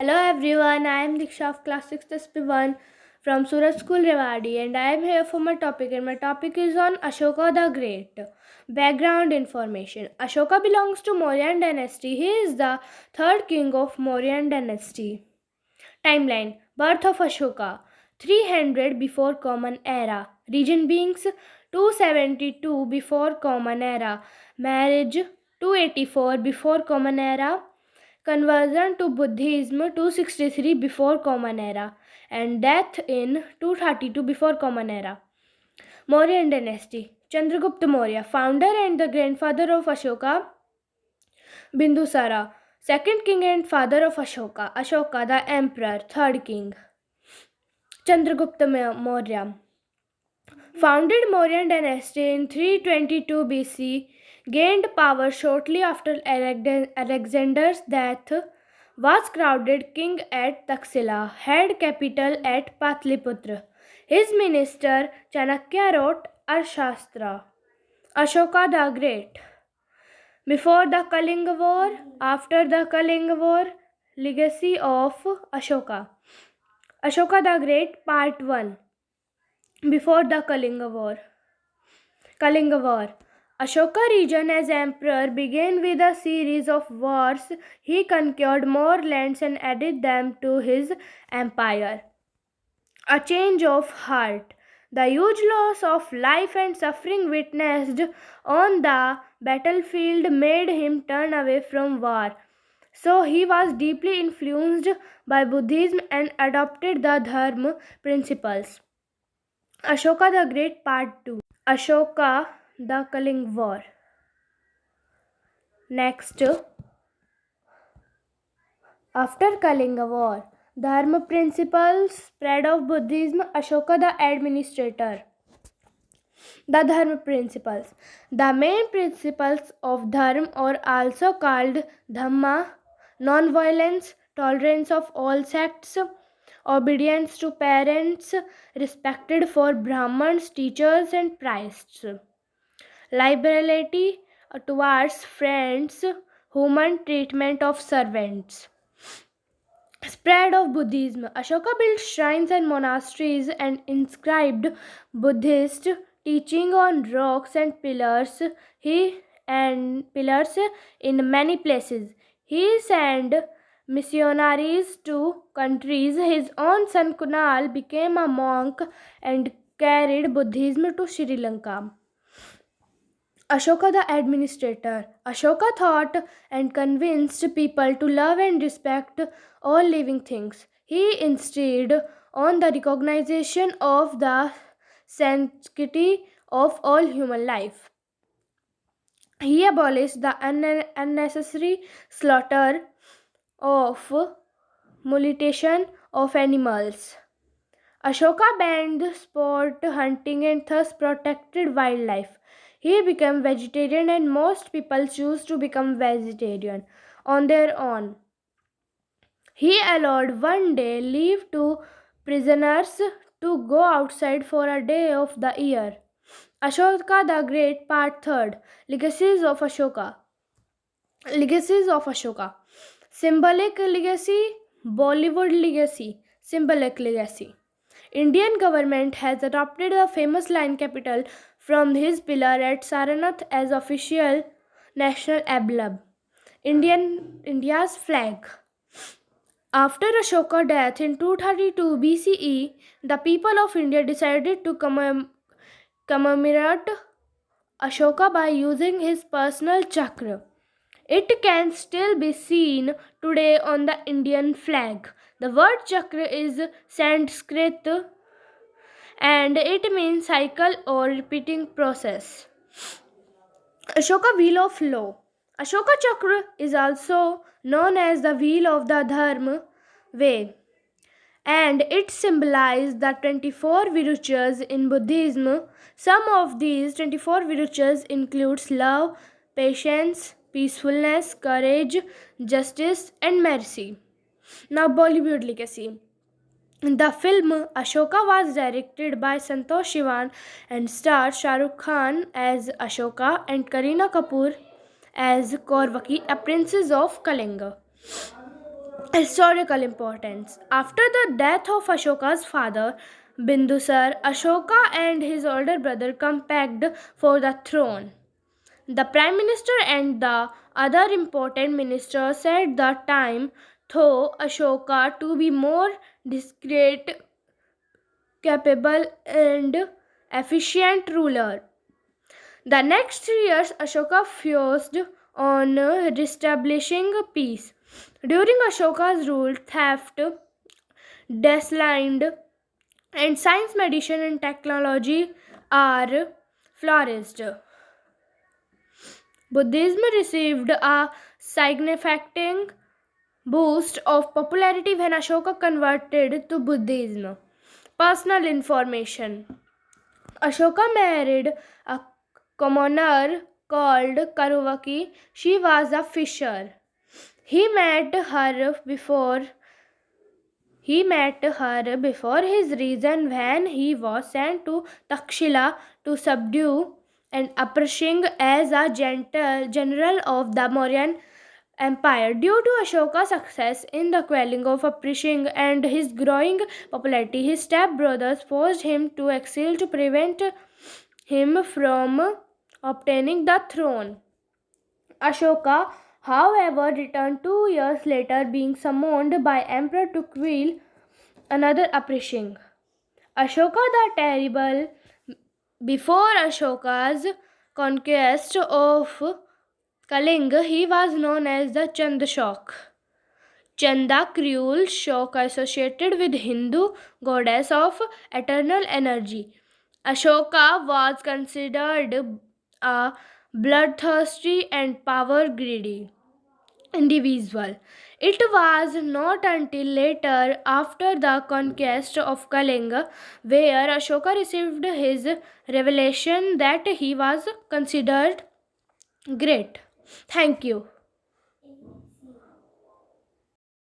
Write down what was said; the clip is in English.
Hello everyone, I am Diksha of class 6th SP1 from Suraj School, Rewari, and I am here for my topic, and my topic is on Ashoka the Great. Background information. Ashoka belongs to Mauryan dynasty. He is the third king of Mauryan dynasty. Timeline. Birth of Ashoka 300 before Common Era. Region beings 272 before Common Era. Marriage 284 before Common Era. Conversion to Buddhism 263 before Common Era, and death in 232 before Common Era. Mauryan dynasty. Chandragupta Maurya, founder and the grandfather of Ashoka. Bindusara, second king and father of Ashoka. Ashoka the emperor, third king. Chandragupta Maurya founded Mauryan dynasty in 322 BC, gained power shortly after Alexander's death, was crowned king at Taxila, had capital at Patliputra. His minister Chanakya wrote Arthashastra. Ashoka the Great. Before the Kalinga War, after the Kalinga War, legacy of Ashoka. Ashoka the Great, Part 1. Before the Kalinga War. Ashoka region as emperor began with a series of wars. He conquered more lands and added them to his empire. A change of heart. The huge loss of life and suffering witnessed on the battlefield made him turn away from war. So he was deeply influenced by Buddhism and adopted the Dharma Principles. Ashoka the Great, Part 2. Ashoka the Kalinga War. Next, after Kalinga War, Dharma Principles, spread of Buddhism, Ashoka the Administrator. The Dharma Principles. The main principles of Dharma are also called Dhamma: non-violence, tolerance of all sects, obedience to parents, respect for Brahmins, teachers and priests, liberality towards friends, human treatment of servants. Spread of Buddhism. Ashoka built shrines and monasteries and inscribed Buddhist teaching on rocks and pillars. Pillars in many places. He sent missionaries to countries. His own son Kunal became a monk and carried Buddhism to Sri Lanka. Ashoka the Administrator. Ashoka thought and convinced people to love and respect all living things. He insisted on the recognition of the sanctity of all human life. He abolished the unnecessary slaughter of mutilation of animals. Ashoka banned sport hunting and thus protected wildlife. He became vegetarian and most people choose to become vegetarian on their own. He allowed one day leave to prisoners to go outside for a day of the year. Ashoka the Great, Part 3. Legacies of Ashoka. Legacies of Ashoka. Symbolic legacy, Bollywood legacy, symbolic legacy. Indian government has adopted the famous lion capital from his pillar at Saranath as official national emblem. India's flag. After Ashoka's death in 232 BCE, the people of India decided to commemorate Ashoka by using his personal chakra. It can still be seen today on the Indian flag. The word chakra is Sanskrit and it means cycle or repeating process. Ashoka Wheel of Law. Ashoka Chakra is also known as the Wheel of the Dharma Way, and it symbolizes the 24 virtues in Buddhism. Some of these 24 virtues includes love, patience, peacefulness, courage, justice, and mercy. Now, Bollywood legacy. The film Ashoka was directed by Santosh Sivan and stars Shah Rukh Khan as Ashoka and Kareena Kapoor as Korvaki, a princess of Kalinga. Historical importance. After the death of Ashoka's father, Bindusar, Ashoka and his older brother campaigned for the throne. The Prime Minister and the other important ministers at the time thought Ashoka to be more discreet, capable, and efficient ruler. The next 3 years, Ashoka focused on reestablishing peace. During Ashoka's rule, theft, declined, and science, medicine, and technology are flourished. Buddhism received a significant boost of popularity when Ashoka converted to Buddhism. Personal information. Ashoka married a commoner called Karuvaki. She was a fisher. He met her before his reason when he was sent to Takshila to subdue and oppressing as a general of the Mauryan Empire. Due to Ashoka's success in the quelling of oppression and his growing popularity, his stepbrothers forced him to exile to prevent him from obtaining the throne. Ashoka, however, returned 2 years later, being summoned by Emperor to quell another oppression. Ashoka the Terrible. Before Ashoka's conquest of Kalinga, he was known as the Chandashok. Chanda, cruel shock associated with Hindu goddess of eternal energy. Ashoka was considered a bloodthirsty and power greedy individual. It was not until later, after the conquest of Kalinga, where Ashoka received his revelation, that he was considered great. Thank you.